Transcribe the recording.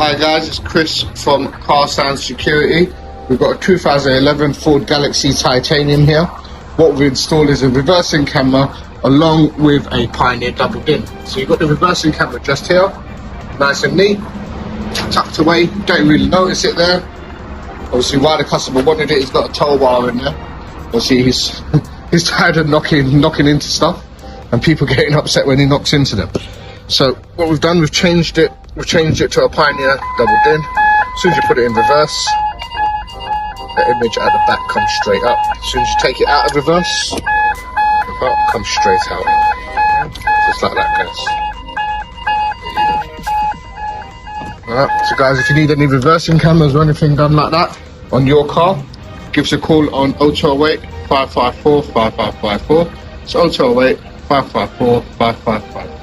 Hi guys, it's Chris from Car Sound Security. We've got a 2011 Ford Galaxy Titanium here. What we've installed is a reversing camera along with a Pioneer double din. So you've got the reversing camera just here, nice and neat, tucked away, don't really notice it there. Obviously why the customer wanted it, he's got a tow bar in there. Obviously he's tired of knocking into stuff and people getting upset when he knocks into them. So what we've done, we've changed it to a Pioneer double din. As soon as you put it in reverse, the image at the back comes straight up. As soon as you take it out of reverse, the back comes straight out. Just like that, guys. Alright, so guys, if you need any reversing cameras or anything done like that on your car, give us a call on 0208 554 5554. It's 0208 554 5554.